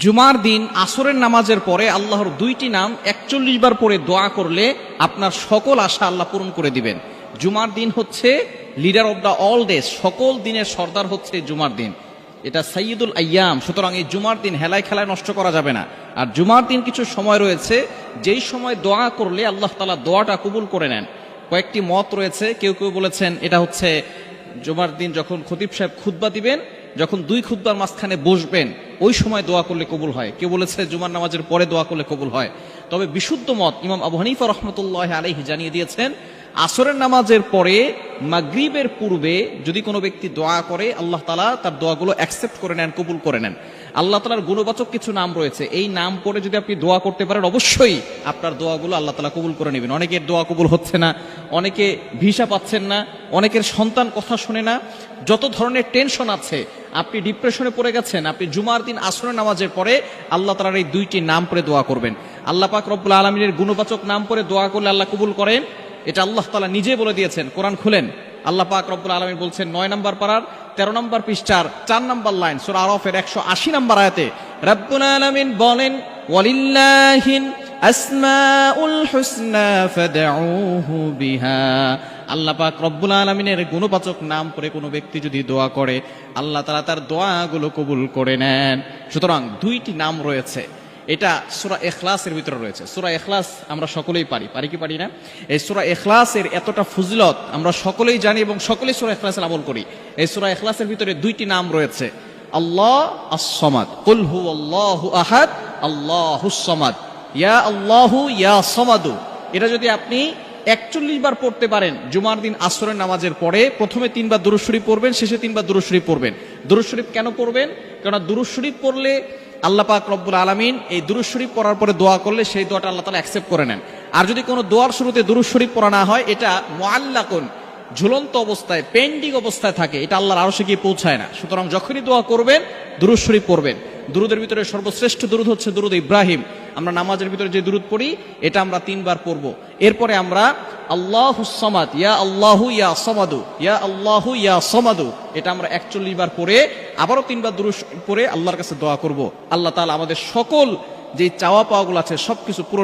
জুমার দিন আসরের নামাজের পরে আল্লাহর দুইটি নাম ৪১ বার পরে দোয়া করলে আপনার সকল আশা আল্লাহ পূরণ করে দিবেন। জুমার দিন হচ্ছে leader of the all days, সকল দিনের সর্দার হচ্ছে জুমার দিন, এটা সাইয়্যিদুল আইয়াম। সুতরাং এই জুমার দিন হেলায় খেলায় নষ্ট করা যাবে না। আর জুমার দিন কিছু সময় রয়েছে যেই সময় দোয়া করলে আল্লাহ তাআলা দোয়াটা কবুল করে নেন। কয়েকটি মত রয়েছে, কেউ কেউ বলেছেন এটা হচ্ছে জুমার দিন যখন খতিব সাহেব খুতবা দিবেন, যখন দুই খুতবার মাঝখানে বসবেন ওই সময় দোয়া করলে কবুল হয়। কেউ বলেছে জুমার নামাজের পরে দোয়া করলে কবুল হয়। তবে বিশুদ্ধ মত ইমাম আবু হানিফা রাহমাতুল্লাহি আলাইহি জানিয়ে দিয়েছেন, আসরের নামাজের পরে মাগরিবের পূর্বে যদি কোনো ব্যক্তি দোয়া করে আল্লাহ তাআলা তার দোয়াগুলো অ্যাকসেপ্ট করে নেন, কবুল করে নেন। আল্লাহ তাআলার গুণবাচক কিছু নাম রয়েছে, এই নাম পড়ে যদি আপনি দোয়া করতে পারেন অবশ্যই আপনার দোয়াগুলো আল্লাহ তাআলা কবুল করে নেবেন। অনেকের দোয়া কবুল হচ্ছে না, অনেকে ভিসা পাচ্ছেন না, অনেকের সন্তান কথা শোনে না, যত ধরনের টেনশন আছে, আপনি ডিপ্রেশনে পড়ে গেছেন, আপনি জুমার দিন আসরের নামাজের পরে আল্লাহ তাআলার এই দুইটি নাম পড়ে দোয়া করবেন। আল্লাহ পাক রব্বুল আলামিনের গুণবাচক নাম পড়ে দোয়া করলে আল্লাহ কবুল করেন, এটা আল্লাহ তাআলা নিজে বলে দিয়েছেন। কোরআন খুলেন, আল্লাহ পাক রব্বুল আলামিন বলছেন ৯ নম্বর পারার ১৩ নম্বর পৃষ্ঠার ৪ নম্বর লাইন সূরা আরাফের ১৮০ নম্বর আয়াতে রব্বুল আলামিন বলেন, ওয়ালিল্লাহিল আসমাউল হুসনা ফাদউহু বিহা। আল্লাহ পাক রব্বুল আলামিনের গুণবাচক নাম পড়ে কোনো ব্যক্তি যদি দোয়া করে আল্লাহ তাআলা তার দোয়াগুলো কবুল করে নেন। সুতরাং দুইটি নাম রয়েছে, এটা সূরা ইখলাসের ভিতরে রয়েছে। সূরা ইখলাস আমরা সকলেই পারি কি পারি না? এই সূরা ইখলাসের এতটা ফজিলত আমরা সকলেই জানি এবং সকলেই সূরা ইখলাসের আমল করি। এই সূরা ইখলাসের ভিতরে দুইটি নাম রয়েছে, আল্লাহ আস-সামাদ, কুল হুয়াল্লাহু আহাদ আল্লাহুস সামাদ, ইয়া আল্লাহু ইয়া সামাদু। এটা যদি আপনি ৪১ বার পড়তে পারেন জুমার দিন আসরের নামাজের পরে, প্রথমে ৩ বার দুরূদ শরীফ পড়বেন, শেষে ৩ বার দুরূদ শরীফ পড়বেন। দুরূদ শরীফ কেন পড়বেন? কারণ দুরূদ শরীফ পড়লে আল্লাহ পাক রব্বুল আলামিন এই দুরূদ শরীফ পড়ার পরে দোয়া করলে সেই দোয়াটা আল্লাহ তাআলা অ্যাকসেপ্ট করে নেন। আর যদি কোনো দোয়ার শুরুতে দুরূদ শরীফ পড়া না হয়, এটা মুআল্লাকুন, ঝুলন্ত অবস্থায়, পেন্ডিং অবস্থায় থাকে, এটা আল্লাহর আরশে গিয়ে পৌঁছায় না। সুতরাং যখনই দোয়া করবেন দুরূদ শরীফ পড়বেন। দুরুদের ভিতরে সর্বশ্রেষ্ঠ দুরুদ হচ্ছে দুরুদ ইব্রাহিম। আমরা নামাজের ভিতরে যে দুরুদ পড়ি এটা আমরা 3 বার পড়ব। এরপরে আমরা আল্লাহুস সামাদ, ইয়া আল্লাহু ইয়া সামাদু, ইয়া আল্লাহু ইয়া সামাদু, এটা আমরা ৪১ বার পড়ে আবারও 3 বার দুরূদ পড়ে আল্লাহর কাছে দোয়া করব। আল্লাহ তাআলা আমাদের সকল যে চাওয়া পাওয়াগুলো আছে সবকিছু পূরণ